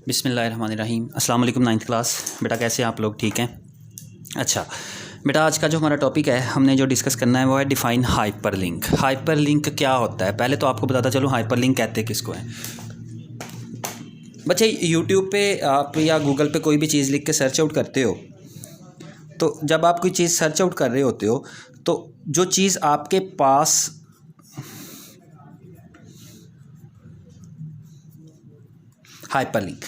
बिस्मिल्लाहिर्रहमानिर्रहीम। अस्सलाम वालेकुम नाइन्थ क्लास। बेटा कैसे हैं आप लोग? ठीक हैं। अच्छा बेटा, आज का जो हमारा टॉपिक है हमने जो डिस्कस करना है वो है डिफ़ाइन हाइपरलिंक। हाइपरलिंक क्या होता है पहले तो आपको बताता चलूँ हाइपरलिंक कहते किसको हैं। बच्चे यूट्यूब पे आप या गूगल पे कोई भी चीज़ लिख के सर्च आउट करते हो, तो जब आप कोई चीज़ सर्च आउट कर रहे होते हो तो जो चीज़ आपके पास हाइपरलिंक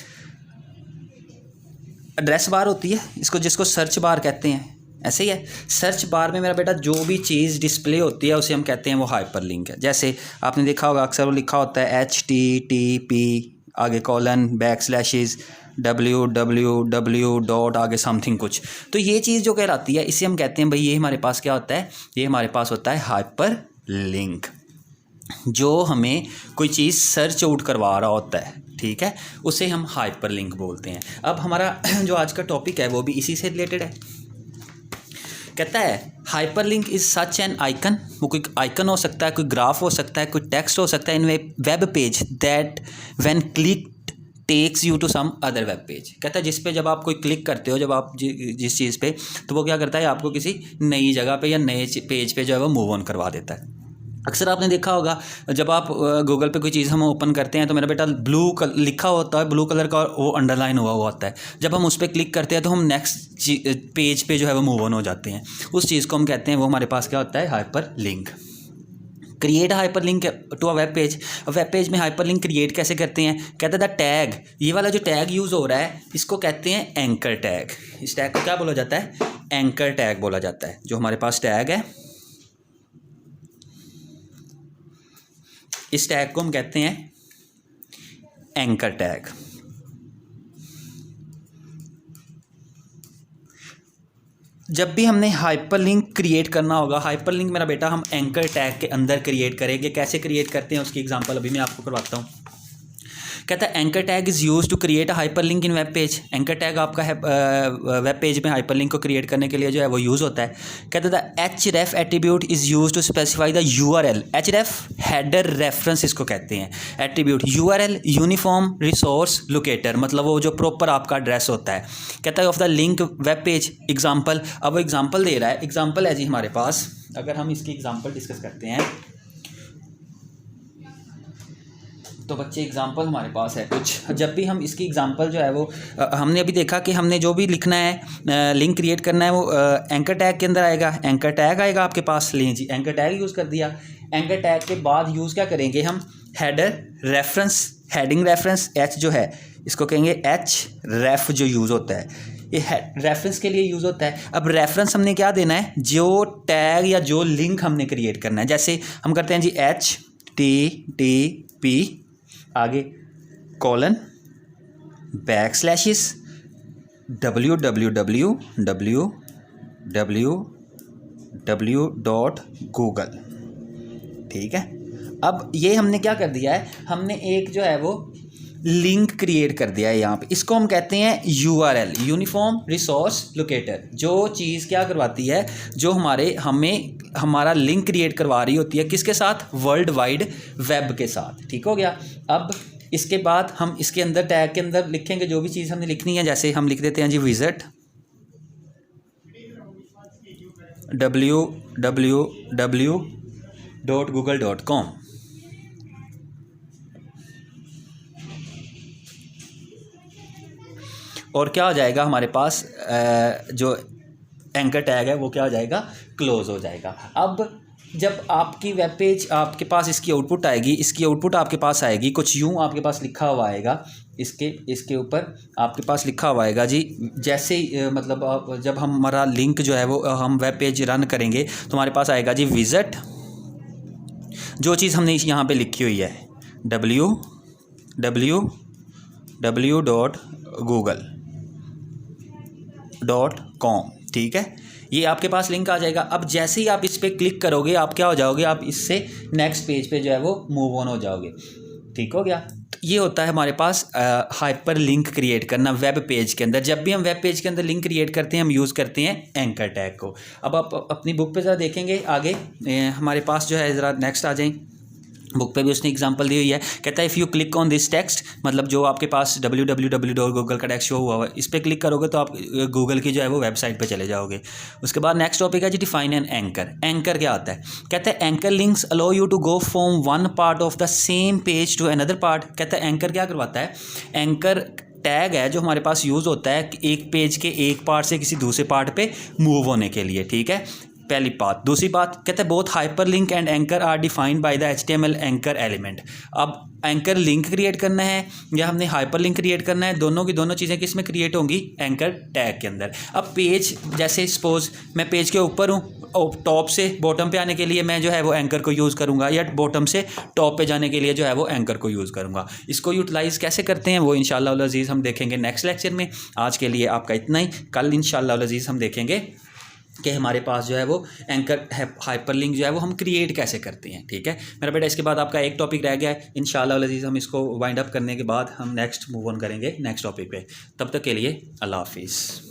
एड्रेस बार होती है, इसको जिसको सर्च बार कहते हैं, ऐसे ही है। सर्च बार में मेरा बेटा जो भी चीज़ डिस्प्ले होती है उसे हम कहते हैं वो हाइपरलिंक है। जैसे आपने देखा होगा अक्सर वो लिखा होता है HTTP आगे कॉलन बैकस्लैशेस www डॉट आगे समथिंग कुछ, तो ये चीज़ जो कहलाती है इसे हम कहते हैं भाई ये हमारे पास क्या होता है, ये हमारे पास होता है हाइपरलिंक। जो हमें कोई चीज़ सर्च आउट करवा रहा होता है, ठीक है, उसे हम हाइपरलिंक बोलते हैं। अब हमारा जो आज का टॉपिक है वो भी इसी से रिलेटेड है। कहता है hyperlink is such an icon, वो कोई आइकन हो सकता है, कोई ग्राफ हो सकता है, कोई टेक्स्ट हो सकता है in web page that when click takes you to some other web page. कहता है जिस पे जब आप कोई क्लिक करते हो, जब आप जिस चीज़ पे, तो वो क्या करता है आपको किसी नई जगह पे या नए पेज पे जो है वो मूव ऑन करवा देता है। अक्सर आपने देखा होगा जब आप गूगल पे कोई चीज़ हम ओपन करते हैं तो मेरा बेटा लिखा होता है ब्लू कलर का और वो अंडरलाइन हुआ होता है। जब हम उस पर क्लिक करते हैं तो हम नेक्स्ट पेज पे जो है वो मूव ऑन हो जाते हैं। उस चीज़ को हम कहते हैं वो हमारे पास क्या होता है, hyper link. Create hyper link to a web page. Web page में हाइपर लिंक क्रिएट कैसे करते हैं? कहते हैं द टैग, ये वाला जो टैग यूज़ हो रहा है इसको कहते हैं एंकर टैग। इस टैग को क्या बोला जाता है? एंकर टैग बोला जाता है। जो हमारे पास टैग है इस टैग को हम कहते हैं एंकर टैग। जब भी हमने हाइपरलिंक क्रिएट करना होगा, हाइपरलिंक मेरा बेटा हम एंकर टैग के अंदर क्रिएट करेंगे। कैसे क्रिएट करते हैं उसकी एग्जांपल अभी मैं आपको करवाता हूँ। कहता है anchor tag is use to create a hyperlink in web page. Anchor tag आपका है वेब पेज में हाइपरलिंक को क्रिएट करने के लिए जो है वो यूज़ होता है। कहता है the href attribute is use to specify the URL। href header reference इसको कहते हैं attribute. URL uniform resource locator, मतलब वो जो प्रॉपर आपका एड्रेस होता है। कहता है of the link web page example. अब वो एग्जाम्पल दे रहा है। एग्जाम्पल है जी हमारे पास, अगर हम इसकी एग्जाम्पल डिस्कस करते हैं तो बच्चे एग्जाम्पल हमारे पास है कुछ। जब भी हम इसकी एग्जाम्पल जो है वो हमने अभी देखा कि हमने जो भी लिखना है लिंक क्रिएट करना है वो एंकर टैग के अंदर आएगा। एंकर टैग आएगा आपके पास, लें जी एंकर टैग यूज़ कर दिया। एंकर टैग के बाद यूज़ क्या करेंगे हम? Header reference, heading reference H जो है इसको कहेंगे href जो यूज़ होता है, ये रेफरेंस के लिए यूज़ होता है। अब रेफरेंस हमने क्या देना है? जो टैग या जो लिंक हमने क्रिएट करना है। जैसे हम करते हैं जी HTTP आगे कॉलन बैकस्लैशेस www डॉट गूगल, ठीक है। अब ये हमने क्या कर दिया है, हमने एक जो है वो लिंक क्रिएट कर दिया है यहाँ पे। इसको हम कहते हैं URL यूनिफॉर्म रिसोर्स लोकेटर। जो चीज़ क्या करवाती है, जो हमें हमारा लिंक क्रिएट करवा रही होती है किसके साथ? वर्ल्ड वाइड वेब के साथ। ठीक हो गया। अब इसके बाद हम इसके अंदर टैग के अंदर लिखेंगे जो भी चीज़ हमने लिखनी है। जैसे हम लिख देते हैं जी विजिट www.google.com। और क्या हो जाएगा हमारे पास जो एंकर टैग है वो क्या हो जाएगा? क्लोज हो जाएगा। अब जब आपकी वेब पेज आपके पास इसकी आउटपुट आएगी, इसकी आउटपुट आपके पास आएगी कुछ यूँ आपके पास लिखा हुआ आएगा, इसके ऊपर आपके पास लिखा हुआ आएगा जी। जैसे मतलब जब हमारा लिंक जो है वो हम वेब पेज रन करेंगे तो हमारे पास आएगा जी विजिट, जो चीज़ हमने यहाँ पे लिखी हुई है www.google.com, ठीक है। ये आपके पास लिंक आ जाएगा। अब जैसे ही आप इस पर क्लिक करोगे आप क्या हो जाओगे? आप इससे नेक्स्ट पेज पे जो है वो मूव ऑन हो जाओगे। ठीक हो गया। ये होता है हमारे पास हाइपर लिंक क्रिएट करना वेब पेज के अंदर। जब भी हम वेब पेज के अंदर लिंक क्रिएट करते हैं हम यूज़ करते हैं एंकर टैग को। अब आप अपनी बुक पे ज़रा देखेंगे आगे हमारे पास जो है, ज़रा नेक्स्ट आ जाएं। बुक पे भी उसने एग्जांपल दी हुई है। कहता है if you click on this text, मतलब जो आपके पास www.google का टेक्स्ट शो हुआ है, इस पर क्लिक करोगे तो आप गूगल की जो है वो वेबसाइट पे चले जाओगे। उसके बाद नेक्स्ट टॉपिक है जी डिफाइन एन एंकर। एंकर क्या आता है? कहता है anchor links allow you to go from one part of the same page to another part. कहता है एंकर क्या करवाता है? एंकर टैग है जो हमारे पास यूज़ होता है एक पेज के एक पार्ट से किसी दूसरे पार्ट पे मूव होने के लिए, ठीक है, पहली बात। दूसरी बात कहते हैं both hyper link and anchor are defined by the HTML anchor element. अब एंकर लिंक क्रिएट करना है या हमने हाइपर लिंक क्रिएट करना है, दोनों की दोनों चीज़ें किस में क्रिएट होंगी? एंकर टैग के अंदर। अब पेज, जैसे सपोज मैं पेज के ऊपर हूँ, टॉप से बॉटम पे आने के लिए मैं जो है वो एंकर को यूज़ करूँगा, या बॉटम से टॉप पे जाने के लिए जो है वो एंकर को यूज़ करूँगा। इसको यूटिलाइज़ कैसे करते हैं वो इंशाअल्लाह अज़ीज़ हम देखेंगे नेक्स्ट लेक्चर में। आज के लिए आपका इतना ही। कल इंशाअल्लाह अज़ीज़ हम देखेंगे कि हमारे पास जो है वो एंकर हाइपरलिंक जो है वो हम क्रिएट कैसे करते हैं, ठीक है मेरा बेटा। इसके बाद आपका एक टॉपिक रह गया है, इंशाअल्लाह अज़ीज़ हम इसको वाइंड अप करने के बाद हम नेक्स्ट मूव ऑन करेंगे नेक्स्ट टॉपिक पे। तब तक के लिए अल्लाह हाफिज़।